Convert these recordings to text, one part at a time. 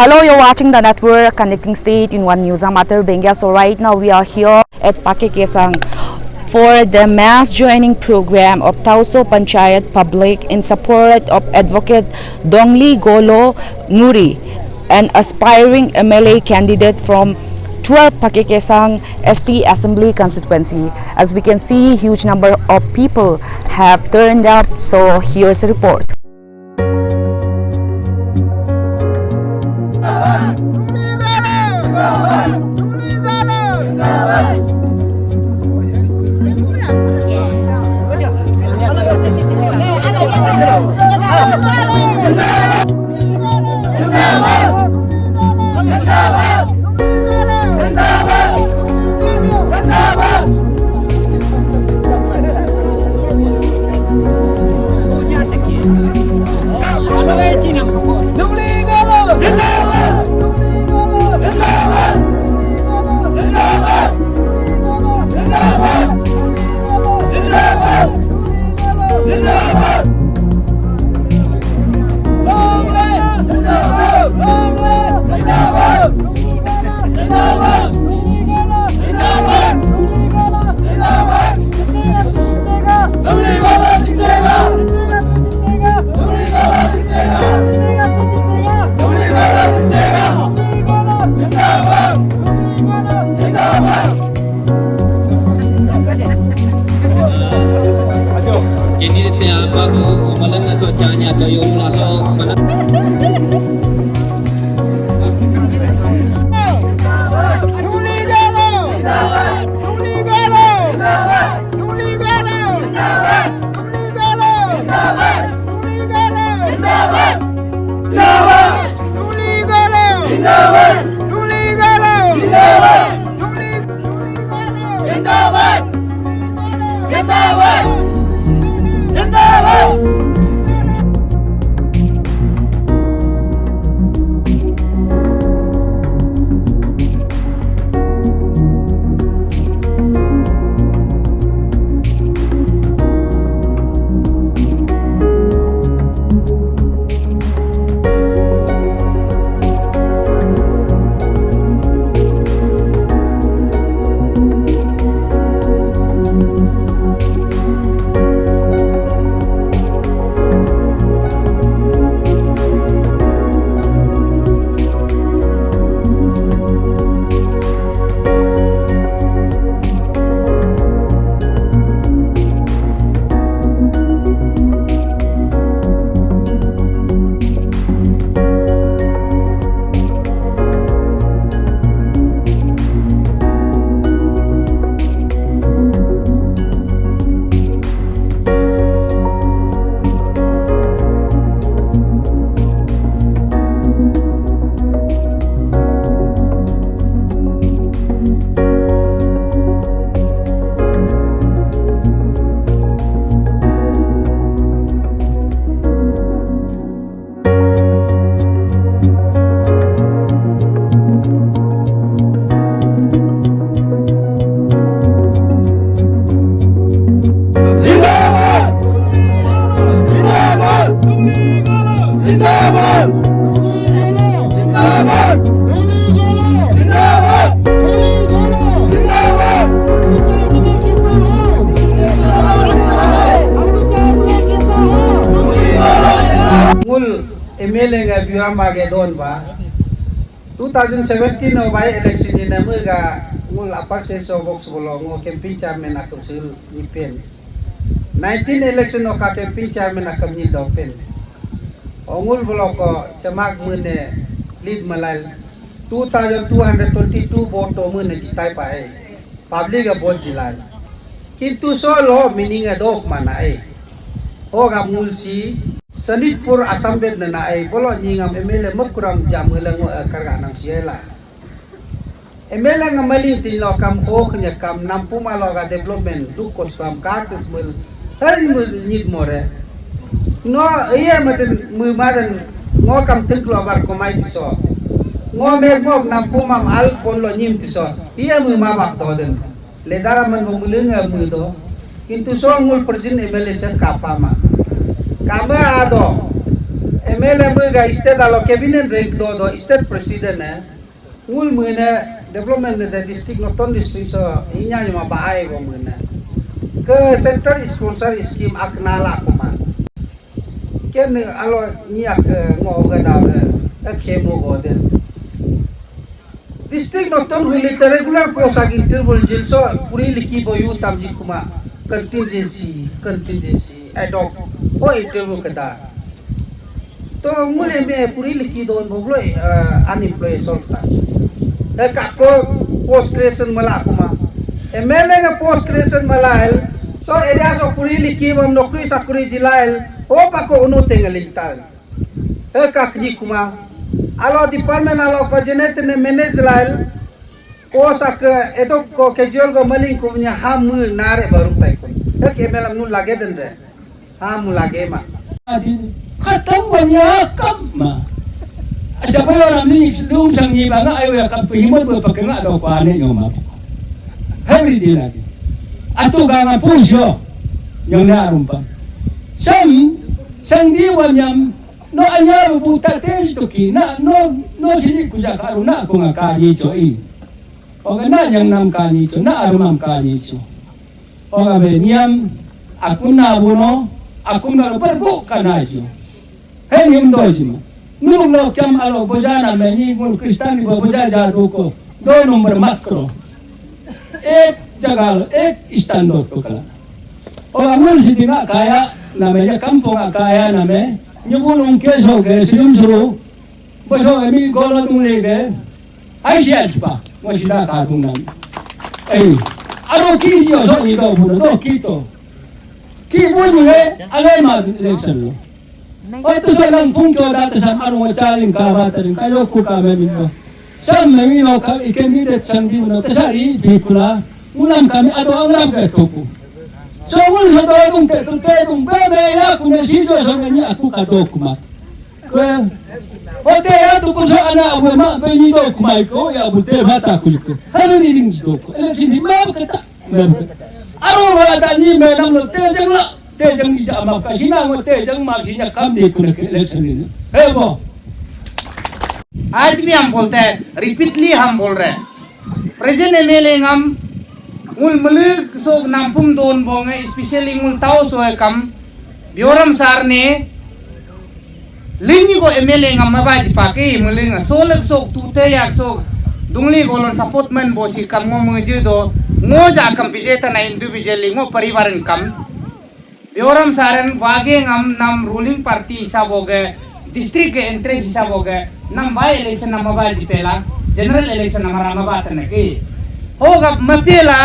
Hello, you're watching the network connecting state in one news amateur Benga. So right now we are here at Pakekesang for the mass joining program of Tauso Panchayat Public in support of Advocate Dongli Golo Nuri, an aspiring MLA candidate from 12 Pakekesang ST Assembly constituency. As we can see, huge number of people have turned up. So here's a report. MLA nga biram bage don ba 2017 no by election ni namu ga mul upper session box bolo ngo campaign chairman akusil ni pen 19 election no ka campaign chairman akam ni do pen ongul bolo ko chamak mune lead malal 2222 vote to mune jitai pae public ga vote jilal kintu solo meaning adok manai ho ga mul si Sanitpur Asambed na ay bolo nyingam MLA magkuram jamulang karganang siyela. MLA nga mali tinlo kam ho kanya kam nampumalo ga development dukos kam kates mul hari mul nid more. No iya maten mumadan ngo kam tiklo bar komai tiso. Ngo megmog nampumam al ponlo nyim tiso. Iya mumabak to den. Ledara man mumulunga mudo. Kintu so ngul perjin MLA sen kapama. Kama ado MLA muga state alo cabinet rank do state president ngul muna development the district noton district so inya ma baai go muna ke center sponsor scheme aknala kuma ken alo niak ngo ga daw na khemo go den district noton huli regular post ag interval jil so puri liki boyu tamji kuma contingency ad hoc o interval kada to mure me puri liki don boglo unemployed solta kako post creation mala kuma MLA nga post creation malael so area so puri liki bam nokri sakuri jilael o pako uno tengalintal kakni kuma alo department alo coordinate ne manage lael o sak eto ko casual go maling ko nya ham nare baru tai ko MLA nu lage den re ham lage ma katawanya kama siapa orang ni sebelum sang ibu anak ayo ya kan pihimut berpakai ada kuane yang mampu hari dia lagi atau gangan pusyo yang nak rumpang sang diwan yang no anya buta tes tu ki no sini kuja karuna aku ngakali coi orang na yang nam kali co na arumam kali co orang beniam aku na buno aku na perbu kanajo hei mdoji nung lo kam alo bojana meni mul kristani boja jadu ko do nomor makro ek jagal ek istandor to kala orang mul sidinga kaya namanya kampung kaya name nyubulung keso ke silum suru boso emi golo tungle ke aisias pa mosida ka tunam aro kijo so ni do buno do kito ki bunye alema leselo o ito sa lang pungko dati sa arong chaling karatarin kayo ko kami minto sa memino ka ikemidet sang dino tasari dikula ulam kami ado ang ram ka toko so mul sa doong tetong bebe ya kumesido sa kanya ako kadokuma o te ya to ko sa ana abu ma beni dokuma ko ya abu te bata kuliko ano ni ning doko election di ma kata aro wala ni me nang lo te jang la tejang di jama kasina mo tejang maksinya kam de kuna ke election ini bo आज भी हम बोलते हैं repeatedly हम बोल रहे हैं present MLA हम उल मलिक सोग नामपुम दोन बोंगे स्पेशली उल ताओ सोए कम ब्योरम सार ने लिंगी को एमएलए हम मबाजी पाके मलिंग सोलक सोग तूते याक सोग दुंगली गोलन सपोर्टमेंट बोसी कम ngो मुझे दो ngो जा कम बिजेता ना इंडिविजुअली ngो परिवारन कम ब्योरम सारन वागे हम नाम रूलिंग पार्टी हिसाब हो गए डिस्ट्रिक्ट के इंटरेस्ट हिसाब हो गए नम बाय इलेक्शन नम बाजी पहला जनरल इलेक्शन हमारा मबात न की होगा मपेला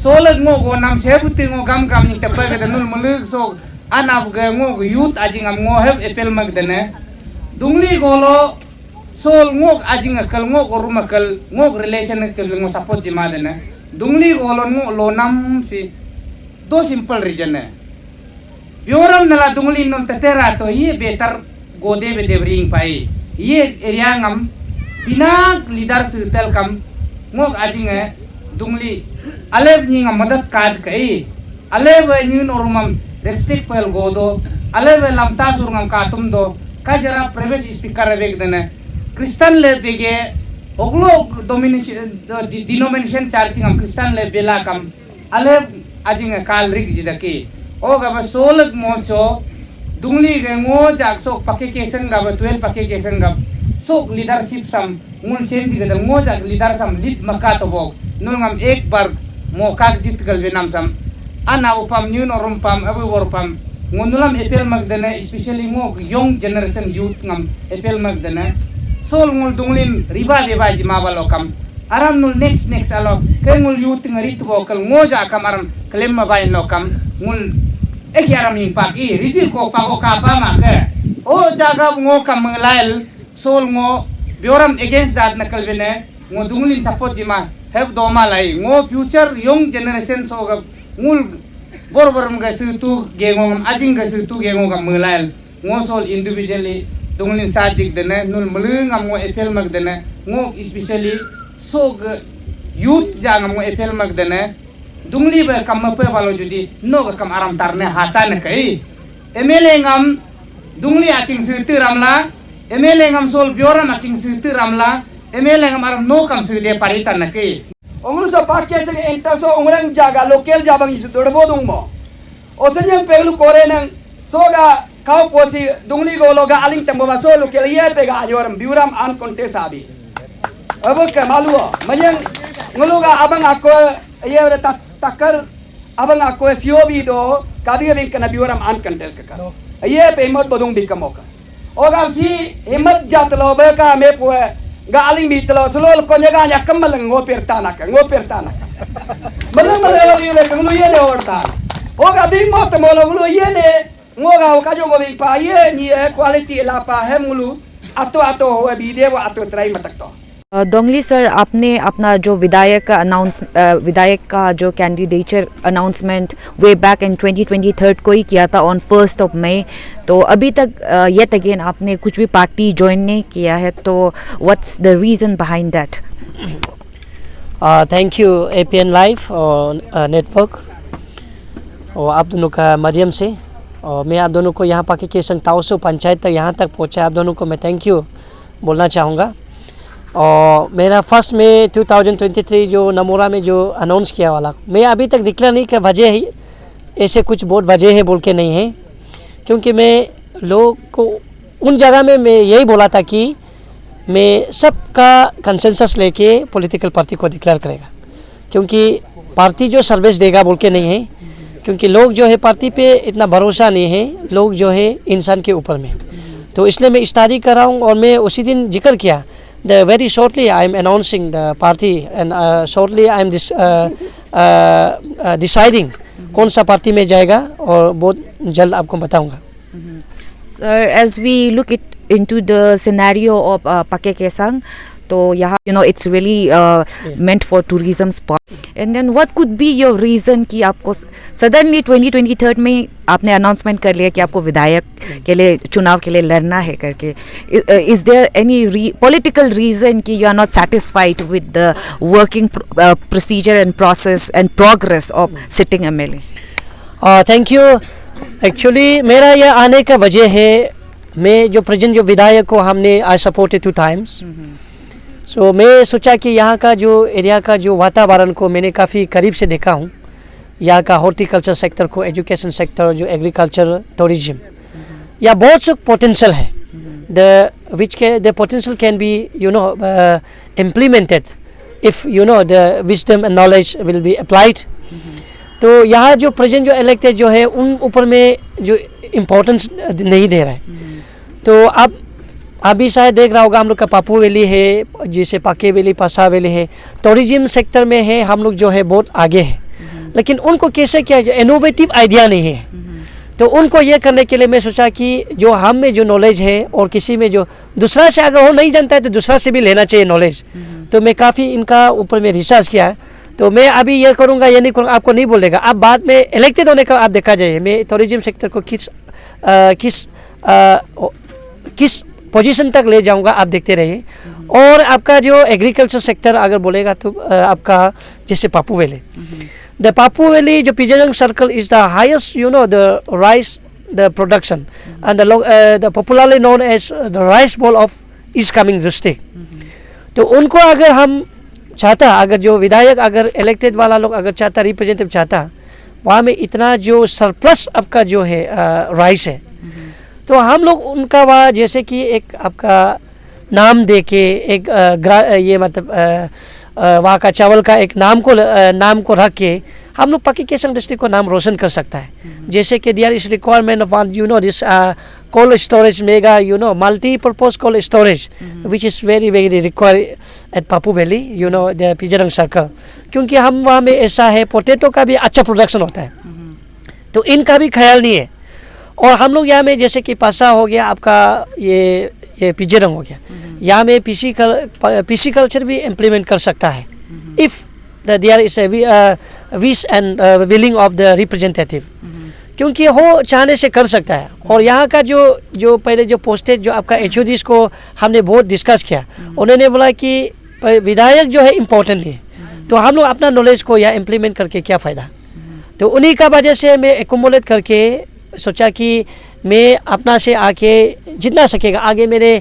सोलग ngो go nam sebuti ngो gam gam ni tepa ke denul muluk so anab ge ngो youth ajing am ngो heb epel mag dene dungli golo sol ngok ajing akal ngok rumakal ngok relation ke ngok support jima dene dungli golo ngok lo nam si do simple reason ne Bioram nala dungli non tetera to ye betar gode be devring pai ye area ngam bina leader setel kam ngok ajing dungli alev ni ngam madat kad kai alev ni normam respect pel godo alev lamta sur ngam katum do kajara previous speaker beg dene Kristen le bege oglo domination denomination charge ngam Kristen le bela kam alev ajing kal rig jidaki o gaba solak mocho dungli ge ngo jak sok pake kesen gaba 12 pake kesen gab sok leadership sam ngul change ge ngo jak leader sam lead makato bok nul ngam ek bar mo kak jit gal benam sam ana upam nyun orum pam abu wor pam ngonulam epel magdana especially ngo young generation youth ngam epel magdana sol ngul dunglin riba beba jima balokam aram nul next alo ke ngul youth ngarit bokal ngo ja kamaram klem mabain lokam ngul aram ing pagi risi ko pago kapa ma ke o jaga ngo kam nglail sol ngo bioram against that nakal bene ngo dunglin support jima have doma lai ngo future young generation so ga ngul borboram ga situ gengom ajing ga situ gengom ga melail ngo sol individually dunglin sajik dene nul meling am ngo epel mag dene ngo especially so ga youth jang ngo epel mag dene dungli ba kam pe balo judi no ga kam aram tarne hata ne kai emele ngam Dungli aking sirti ramla, MLA ngam sol bioram aking sirti ramla, MLA ngam aram no kam sirde paritan nake. Onglu sa pakai sing enter so ongrang jaga lokal jabang isu dorbo dungmo. Osanyang pelu kore nang soga kau posi dungli gologa aling tembo baso lokal ye pega ajoram biuram an konte sabi. Abo ke malu majang nguluga abang aku ye takar abang aku siobi do kadi bing kana biuram an kontes ka. Ye pemot bodung bikamoka. Oga si himat jatlo ba ka me poe galing bitlo sulol ko nyaga nya kamalang ngopir tanak malang malang yule kunu yene orta oga bing mo to molo ngulu yene ngoga ka jo bing pa ye ni quality la pa he ngulu ato ho bide wa ato try matak to दोंगली sir, आपने अपना जो विधायक का जो candidature announcement way back in 2023 को ही किया था ऑन 1 मई, तो अभी तक येट अगेन आपने कुछ भी पार्टी ज्वाइन नहीं किया है, तो what's the reason behind that? Thank you APN live और नेटवर्क और आप दोनों का माध्यम से, और मैं आप दोनों को यहाँ पाके के ताउसो पंचायत तक यहाँ तक पहुँचा, आप दोनों को मैं थैंक यू बोलना चाहूँगा। और मेरा 1 मई 2023 जो नमोरा में जो अनाउंस किया वाला, मैं अभी तक डिक्लेयर नहीं कर वजह ही ऐसे कुछ बहुत वजह है बोल के नहीं है, क्योंकि मैं लोग को उन जगह में मैं यही बोला था कि मैं सबका कंसेंसस लेके पॉलिटिकल पार्टी को डिक्लेयर करेगा, क्योंकि पार्टी जो सर्विस देगा बोल के नहीं है, क्योंकि लोग जो है पार्टी पे इतना भरोसा नहीं है, लोग जो है इंसान के ऊपर में, तो इसलिए मैं इस तारीख कर रहा हूँ। और मैं उसी दिन जिक्र किया very shortly I am announcing the party and shortly I am deciding कौन सा पार्टी में जाएगा और बहुत जल्द आपको बताऊंगा। Sir, as we look into the scenario of Pake Kesang, तो यहाँ it's really meant for tourism spot. And then what could be your reason कि आपको suddenly 2023 में आपने announcement कर लिया कि आपको विधायक के लिए चुनाव के लिए लड़ना है करके? Is there any political reason कि you are not satisfied with the working procedure and process and progress of sitting MLA? Thank you. Actually मेरा ये आने का वजह है, मैं जो प्रेजेंट जो विधायक को हमने आई सपोर्टेड 2 times, सो मैं सोचा कि यहाँ का जो एरिया का जो वातावरण को मैंने काफ़ी करीब से देखा हूँ, यहाँ का हॉर्टिकल्चर सेक्टर को, एजुकेशन सेक्टर, जो एग्रीकल्चर, टूरिज्म, या बहुत से पोटेंशियल है, the potential can be implemented if the wisdom and knowledge will be applied. तो यहाँ जो प्रेजेंट जो इलेक्टेड जो है उन ऊपर में जो इम्पोर्टेंस नहीं दे रहा है, तो अब अभी शायद देख रहा होगा हम लोग का पापू वैली है, जैसे पाके वैली, पासा वैली है, टूरिज्म सेक्टर में है, हम लोग जो है बहुत आगे है, लेकिन उनको कैसे क्या इनोवेटिव आइडिया नहीं है, तो उनको ये करने के लिए मैं सोचा कि जो हम में जो नॉलेज है और किसी में जो दूसरा से अगर वो नहीं जानता है तो दूसरा से भी लेना चाहिए नॉलेज, तो मैं काफ़ी इनका ऊपर में रिसर्च किया है। तो मैं अभी ये करूँगा ये नहीं करूँगा आपको नहीं बोलेगा, अब बाद में इलेक्टेड होने का आप देखा जाइए मैं टूरिज्म सेक्टर को किस पोजीशन तक ले जाऊंगा, आप देखते रहिए। और आपका जो एग्रीकल्चर सेक्टर अगर बोलेगा तो आपका जैसे Papu valley, the Papu valley जो Pijerang circle is the highest the rice the production and the popularly known as the rice bowl of East Kameng district. तो उनको अगर हम चाहता, अगर जो विधायक अगर इलेक्टेड वाला लोग अगर चाहता, रिप्रेजेंटेटिव चाहता, वहाँ में इतना जो सरप्लस आपका जो है राइस है, तो हम लोग उनका वहाँ जैसे कि एक आपका नाम दे के एक ये मतलब वहाँ का चावल का एक नाम को रख के हम लोग पाके केसंग डिस्ट्रिक्ट को नाम रोशन कर सकता है। जैसे कि there is requirement of this cold storage mega multipurpose cold storage which is very very required at Papu valley the Pijerang circle, क्योंकि हम वहाँ में ऐसा है पोटैटो का भी अच्छा प्रोडक्शन होता है, तो इनका भी ख्याल नहीं है। और हम लोग यहाँ में जैसे कि पासा हो गया, आपका ये पिजरंग हो गया, यहाँ में पीसी कल्चर भी इम्प्लीमेंट कर सकता है if there is wish and willing of the representative, क्योंकि वो चाहने से कर सकता है। और यहाँ का जो पहले जो पोस्टेज जो आपका HODs को हमने बहुत डिस्कस किया, उन्होंने बोला कि विधायक जो है इम्पोर्टेंट नहीं है, तो हम लोग अपना नॉलेज को यहाँ इम्प्लीमेंट करके क्या फ़ायदा। तो उन्हीं का वजह से मैं एकोमोलेट करके सोचा कि मैं अपना से आके जितना सकेगा आगे मेरे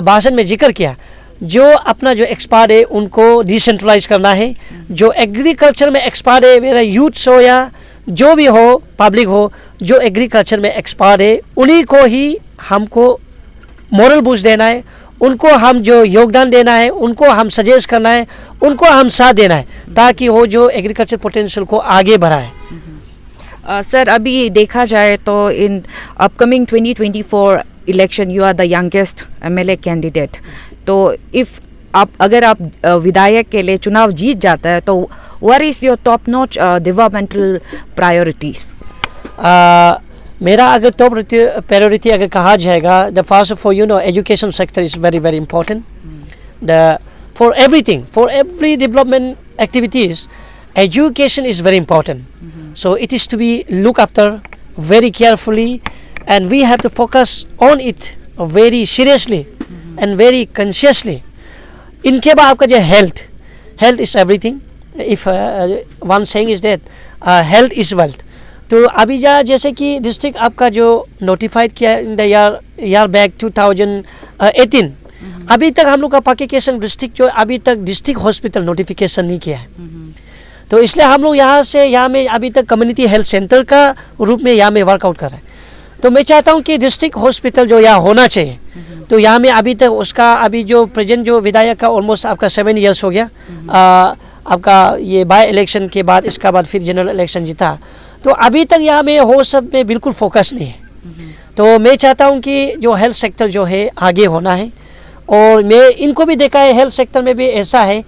भाषण में जिक्र किया, जो अपना जो एक्सपर्ट है उनको डिसेंट्रलाइज करना है, जो एग्रीकल्चर में एक्सपर्ट है, मेरा यूथ हो या जो भी हो पब्लिक हो, जो एग्रीकल्चर में एक्सपर्ट है उन्हीं को ही हमको मॉरल बूस्ट देना है, उनको हम जो योगदान देना है, उनको हम सजेस्ट करना है, उनको हम साथ देना है, ताकि वो जो एग्रीकल्चर पोटेंशियल को आगे बढ़ाए। सर, अभी देखा जाए तो in upcoming 2024 election you are the youngest MLA candidate, तो अगर आप विधायक के लिए चुनाव जीत जाता है तो what is your top notch developmental priorities? मेरा अगर टॉप प्रायोरिटी अगर कहा जाएगा, the first of all education sector is very very important. The for everything, for every development activities, education is very important. So it is to be looked after very carefully, and we have to focus on it very seriously and very consciously. इनके बाद आपका जो health is everything. If one saying is that health is wealth. तो अभी जैसे कि district आपका जो नोटिफाइड किया इन द ईयर बैक 2018, अभी तक हम लोग का पाके केसंग डिस्ट्रिक्ट जो अभी तक डिस्ट्रिक्ट हॉस्पिटल नोटिफिकेशन नहीं किया है। तो इसलिए हम लोग यहाँ में अभी तक कम्युनिटी हेल्थ सेंटर का रूप में यहाँ में वर्कआउट कर रहे हैं। तो मैं चाहता हूँ कि डिस्ट्रिक्ट हॉस्पिटल जो यहाँ होना चाहिए, तो यहाँ में अभी तक उसका अभी जो प्रेजेंट जो विधायक का ऑलमोस्ट आपका 7 years हो गया, आपका ये बाय इलेक्शन के बाद, इसका बाद फिर जनरल इलेक्शन जीता, तो अभी तक यहाँ में हो सब में बिल्कुल फोकस नहीं है। तो मैं चाहता हूँ कि जो हेल्थ सेक्टर जो है आगे होना है, और मैं इनको भी देखा है हेल्थ सेक्टर में भी ऐसा है,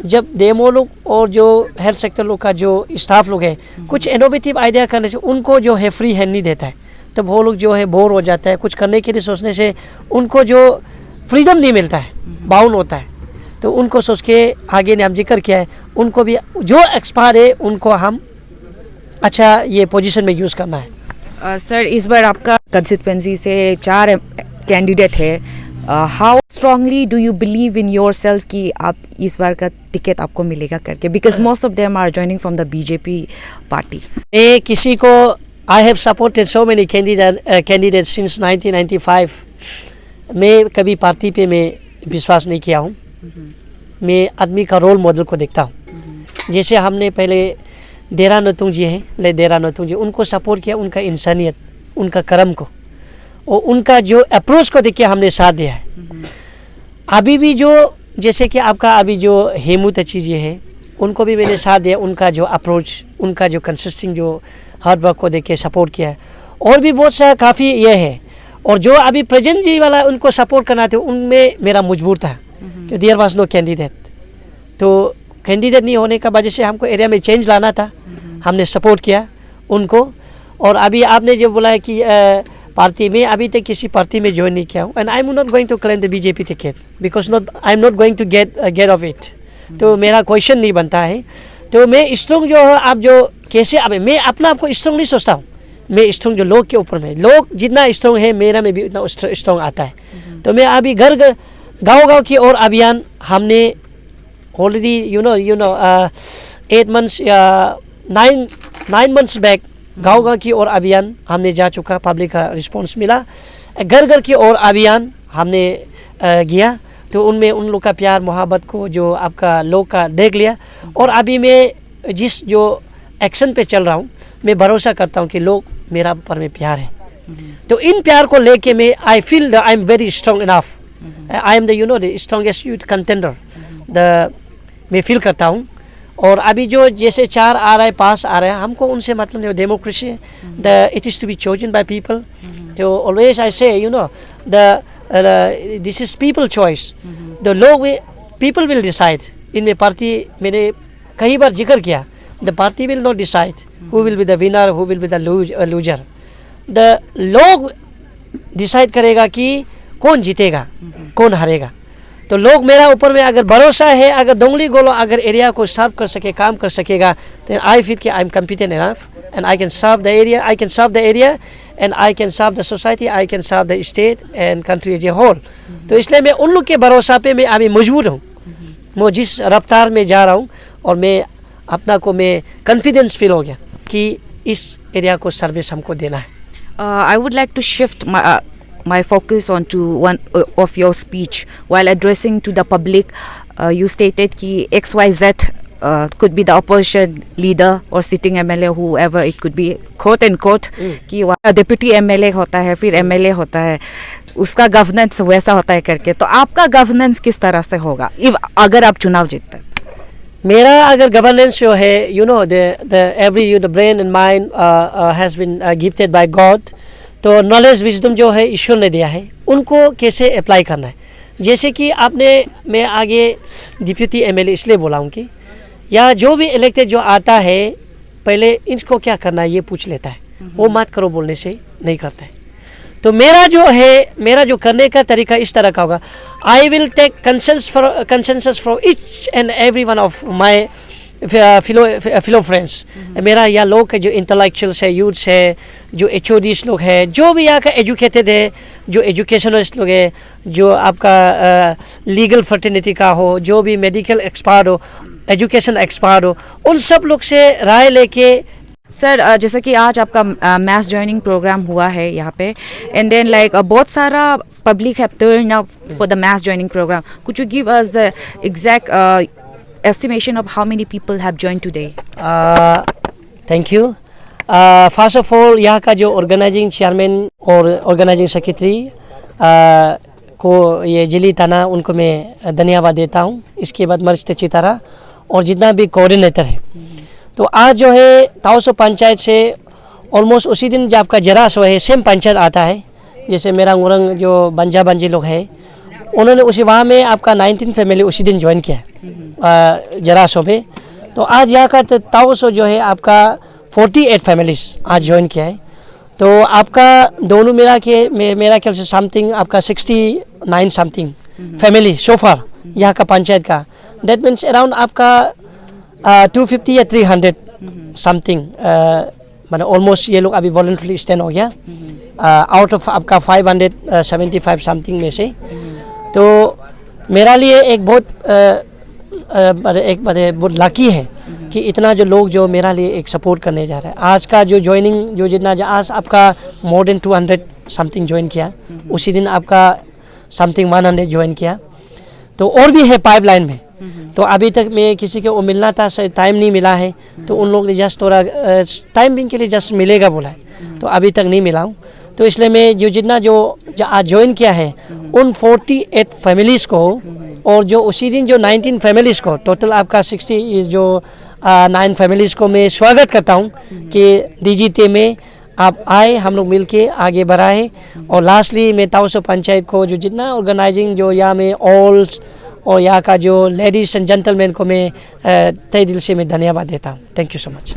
जब डेमो लोग और जो हेल्थ सेक्टर लोग का जो स्टाफ लोग है कुछ इनोवेटिव आइडिया करने से उनको जो है फ्री हैंड नहीं देता है, तब वो लोग जो है बोर हो जाता है, कुछ करने के लिए सोचने से उनको जो फ्रीडम नहीं मिलता है, बाउंड होता है। तो उनको सोच के आगे ने हम जिक्र किया है, उनको भी जो एक्सपर्ट है उनको हम अच्छा ये पोजीशन में यूज़ करना है। सर, इस बार आपका कंस्टिट्यूएंसी से 4 कैंडिडेट है, how strongly do you believe in yourself कि आप इस बार का टिकट आपको मिलेगा करके, because most of them are joining from the BJP party? मैं किसी को I have supported so many candidate since 1995। मैं कभी पार्टी पे मैं विश्वास नहीं किया हूँ, मैं आदमी का रोल मॉडल को देखता हूँ। जैसे हमने पहले देरा नतुंग जी हैं, देरा नतुंग जी, उनको सपोर्ट किया, उनका इंसानियत, उनका कर्म को और उनका जो अप्रोच को देख के हमने साथ दिया है। अभी भी जो जैसे कि आपका अभी जो हेमू तची जी है, उनको भी मैंने साथ दिया, उनका जो अप्रोच, उनका जो कंसिस्टिंग जो हार्ड वर्क को देख के सपोर्ट किया है। और भी बहुत सा काफ़ी ये है, और जो अभी प्रेजेंट जी वाला उनको सपोर्ट करना था, उनमें मेरा मजबूर था कि देयर वाज नो कैंडिडेट। तो कैंडिडेट नहीं होने का वजह से हमको एरिया में चेंज लाना था, हमने सपोर्ट किया उनको। और अभी आपने जो बोला है कि पार्टी में, अभी तक किसी पार्टी में ज्वाइन नहीं किया हूँ, and I am not going to claim the BJP ticket because I am not going to get of it. तो मेरा क्वेश्चन नहीं बनता है। तो मैं स्ट्रॉन्ग जो है, आप जो कैसे, अब मैं अपना आपको स्ट्रॉन्ग नहीं सोचता हूँ, मैं स्ट्रॉन्ग जो लोग के ऊपर में, लोग जितना स्ट्रॉन्ग है मेरा में भी उतना स्ट्रॉन्ग आता है। तो मैं अभी घर गाँव की और अभियान हमने ऑलरेडी यू नो 8 months या 9 months बैक गाँव की ओर अभियान हमने जा चुका, पब्लिक का रिस्पांस मिला। घर की ओर अभियान हमने किया, तो उनमें उन लोग का प्यार मोहब्बत को जो आपका लोग का देख लिया। और अभी मैं जिस जो एक्शन पे चल रहा हूँ, मैं भरोसा करता हूँ कि लोग मेरा ऊपर में प्यार है। तो इन प्यार को लेके मैं I feel I am very strong enough, I am the the strongest youth contender मैं फील करता हूँ। और अभी जो जैसे 4 आ रहा है, 5 आ रहा है, हमको उनसे मतलब नहीं, डेमोक्रेसी है, the it is to be chosen by people. तो always I say this is people choice, the लोग पीपल विल डिसाइड। इनमें पार्टी मैंने कई बार जिक्र किया, the party will not decide who will be the winner, who will be the loser. The लोग decide करेगा कि कौन जीतेगा, कौन हारेगा। तो लोग मेरा ऊपर में अगर भरोसा है, अगर दोंगली गोलो अगर एरिया को सर्व कर सके, काम कर सकेगा, तो आई फील कि I am competent enough and I can serve the area, I can serve the area and I can serve the society, I can serve the state and country as a whole. तो इसलिए मैं उन लोग के भरोसा पे मैं अभी मजबूर हूँ। मैं जिस रफ्तार में जा रहा हूँ, और मैं अपना को मैं कॉन्फिडेंस फील हो गया कि इस एरिया को सर्विस हमको देना है। I would like to shift my focus onto one of your speech. While addressing to the public, you stated कि XYZ could be the opposition leader or sitting MLA, whoever it could be, quote and quote, कि deputy MLA होता है, फिर MLA होता है, उसका governance वैसा होता है करके। तो आपका गवर्नेंस किस तरह से होगा अगर आप चुनाव जीतते हैं? मेरा अगर गवर्नेंस जो है, you know, the every the brain and mind has been gifted by God. तो नॉलेज विजडम जो है ईश्वर ने दिया है, उनको कैसे अप्लाई करना है। जैसे कि आपने, मैं आगे डिप्यूटी एमएलए इसलिए बोला हूँ कि या जो भी इलेक्टेड जो आता है पहले इनको क्या करना है ये पूछ लेता है, वो मत करो बोलने से नहीं करता है। तो मेरा जो है, मेरा जो करने का तरीका इस तरह का होगा, I will take consensus for each and every one of my fellow friends. मेरा यहाँ लोग जो इंटेलेक्चुअल्स है, यूथ्स है, जो HODs लोग है, जो भी यहाँ का एजुकेटेड है, जो एजुकेशनलिस्ट लोग है, जो आपका लीगल फर्टिनिटी का हो, जो भी मेडिकल एक्सपर्ट हो, एजुकेशन एक्सपर्ट हो, उन सब लोग से राय लेके। सर जैसे कि आज आपका मैस ज्वाइनिंग प्रोग्राम हुआ है यहाँ पे, एंड देन लाइक बहुत सारा public have turn up for the mass joining program. Could you give us the exact estimation of how many people have joined today? Thank you. First of all, यहाँ का जो organising chairman और organising secretary को ये जिली थाना, उनको मैं धन्यवाद देता हूँ। इसके बाद मर्चते चितारा और जितना भी कोऑर्डिनेटर है। तो आज जो है ताओसो पंचायत से ऑलमोस्ट उसी दिन जब आपका जरासो है सेम पंचायत आता है, जैसे मेरा उरंग जो बंजा बंजी लोग है, उन्होंने उसी वहाँ में आपका 19 फैमिली उसी दिन ज्वाइन किया जरासो में। तो आज यहाँ का ताओसो जो है आपका 48 फैमिलीज आज ज्वाइन किया है। तो आपका दोनों मेरा ख्याल से समथिंग आपका 69 समथिंग फैमिली सोफार यहाँ का पंचायत का। दैट मीन्स अराउंड आपका 250 या 300 समथिंग, मतलब ऑलमोस्ट ये लोग अभी वॉलंटरी स्टैंड हो गया आउट ऑफ आपका 575 समथिंग में से। तो मेरा लिए एक बहुत बहुत लकी है कि इतना जो लोग जो मेरा लिए एक सपोर्ट करने जा रहा है। आज का जो ज्वाइनिंग जो जितना आज आपका मोर देन 200 समथिंग ज्वाइन किया, उसी दिन आपका समथिंग 100 ज्वाइन किया। तो और भी है पाइपलाइन में। तो अभी तक मैं किसी को मिलना था, टाइम नहीं मिला है, तो उन लोग ने जस्ट थोड़ा टाइम बिंग के लिए जस्ट मिलेगा बोला है, तो अभी तक नहीं मिला हूँ। तो इसलिए मैं जो जितना जो आज ज्वाइन किया है उन 48 फैमिलीज़ को और जो उसी दिन जो 19 फैमिलीज़ को, टोटल आपका 60 जो 9 फैमिलीज़ को मैं स्वागत करता हूँ कि DGT में आप आए, हम लोग मिलके आगे बढ़ाए। और लास्टली मैं ताओसो पंचायत को जो जितना ऑर्गेनाइजिंग जो यहाँ में ऑल और यहाँ का जो लेडीज़ एंड जेंटलमैन को मैं तहे दिल से मैं धन्यवाद देता हूँ। Thank you so much.